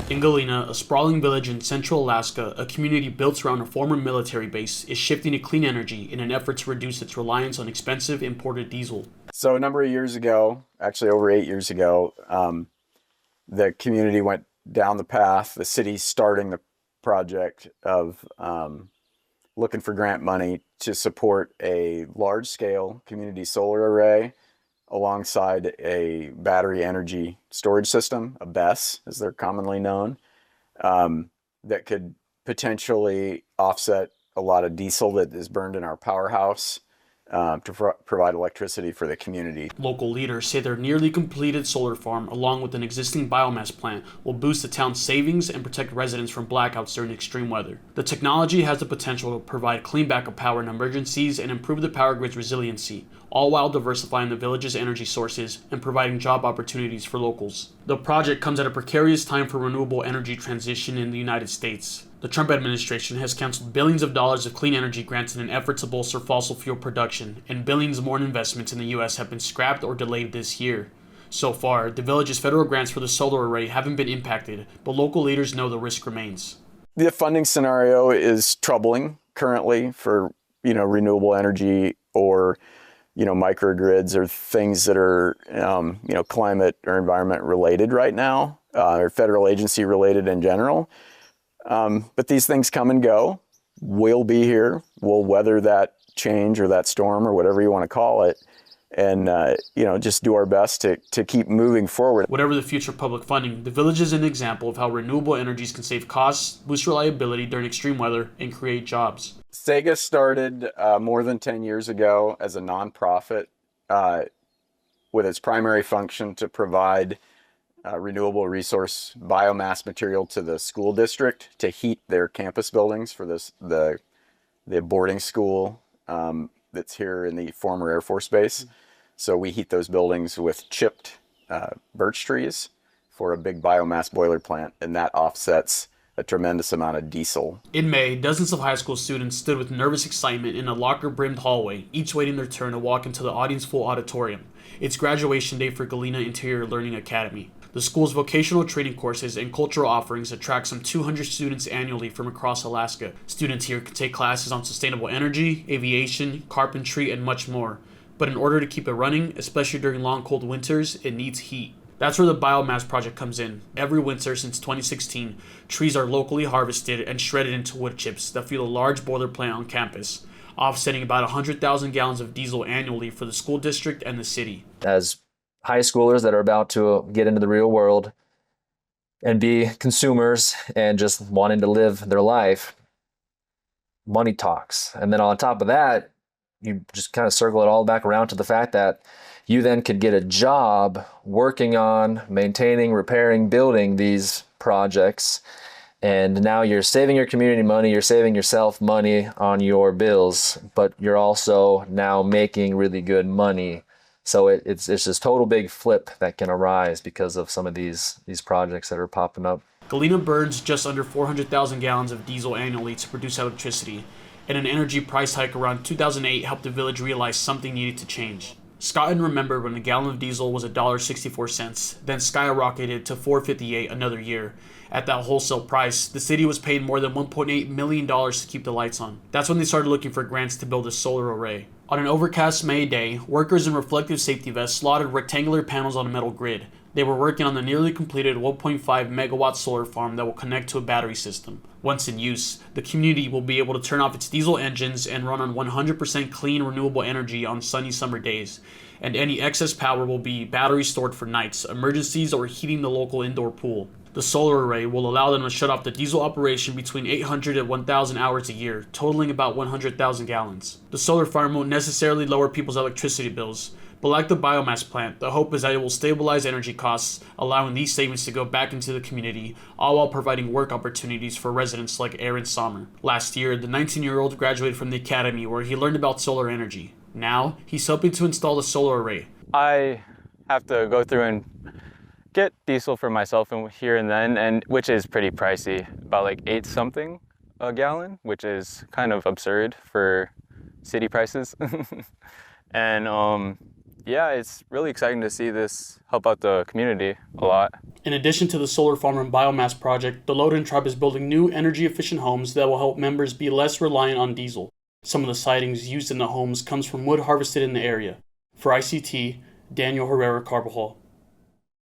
In Galena, a sprawling village in central Alaska, a community built around a former military base is shifting to clean energy in an effort to reduce its reliance on expensive imported diesel. So a number of years ago, actually over 8 years ago, the community went down the path, the city starting the project of looking for grant money to support a large-scale community solar array alongside a battery energy storage system, a BESS, as they're commonly known, that could potentially offset a lot of diesel that is burned in our powerhouse to provide electricity for the community. Local leaders say their nearly completed solar farm, along with an existing biomass plant, will boost the town's savings and protect residents from blackouts during extreme weather. The technology has the potential to provide clean backup power in emergencies and improve the power grid's resiliency, all while diversifying the village's energy sources and providing job opportunities for locals. The project comes at a precarious time for renewable energy transition in the United States. The Trump administration has canceled billions of dollars of clean energy grants in an effort to bolster fossil fuel production, and billions more in investments in the U.S. have been scrapped or delayed this year. So far, the village's federal grants for the solar array haven't been impacted, but local leaders know the risk remains. The funding scenario is troubling currently for, renewable energy or, microgrids or things that are, climate or environment related right now, or federal agency related in general. But these things come and go. We'll be here. We'll weather that change or that storm or whatever you want to call it. And, just do our best to keep moving forward. Whatever the future public funding, the village is an example of how renewable energies can save costs, boost reliability during extreme weather, and create jobs. Sega started more than 10 years ago as a nonprofit with its primary function to provide renewable resource biomass material to the school district to heat their campus buildings for the boarding school that's here in the former Air Force Base. So we heat those buildings with chipped birch trees for a big biomass boiler plant, and that offsets a tremendous amount of diesel. In May, dozens of high school students stood with nervous excitement in a locker-brimmed hallway, each waiting their turn to walk into the audience-full auditorium. It's graduation day for Galena Interior Learning Academy. The school's vocational training courses and cultural offerings attract some 200 students annually from across Alaska. Students here can take classes on sustainable energy, aviation, carpentry, and much more. But in order to keep it running, especially during long cold winters, it needs heat. That's where the biomass project comes in. Every winter since 2016, trees are locally harvested and shredded into wood chips that fuel a large boiler plant on campus, offsetting about 100,000 gallons of diesel annually for the school district and the city. As high schoolers that are about to get into the real world and be consumers and just wanting to live their life, money talks. And then on top of that, you just kind of circle it all back around to the fact that you then could get a job working on maintaining, repairing, building these projects. And now you're saving your community money, you're saving yourself money on your bills, but you're also now making really good money. So it's this total big flip that can arise because of some of these projects that are popping up. Galena burns just under 400,000 gallons of diesel annually to produce electricity, and an energy price hike around 2008 helped the village realize something needed to change. Scotland remembered when a gallon of diesel was $1.64, then skyrocketed to $4.58 another year. At that wholesale price, the city was paying more than $1.8 million to keep the lights on. That's when they started looking for grants to build a solar array. On an overcast May day, workers in reflective safety vests slotted rectangular panels on a metal grid. They were working on the nearly completed 1.5 megawatt solar farm that will connect to a battery system. Once in use, the community will be able to turn off its diesel engines and run on 100% clean renewable energy on sunny summer days. And any excess power will be battery stored for nights, emergencies, or heating the local indoor pool. The solar array will allow them to shut off the diesel operation between 800 and 1,000 hours a year, totaling about 100,000 gallons. The solar farm won't necessarily lower people's electricity bills, but like the biomass plant, the hope is that it will stabilize energy costs, allowing these savings to go back into the community, all while providing work opportunities for residents like Aaron Sommer. Last year, the 19-year-old graduated from the academy where he learned about solar energy. Now, he's helping to install the solar array. I have to go through and get diesel for myself and here and then, and which is pretty pricey, about like 8 something a gallon, which is kind of absurd for city prices. And Yeah, it's really exciting to see this help out the community a lot. In addition to the solar farm and biomass project, the Loden tribe is building new energy-efficient homes that will help members be less reliant on diesel. Some of the sidings used in the homes comes from wood harvested in the area. For ICT, Daniel Herrera Carbajal.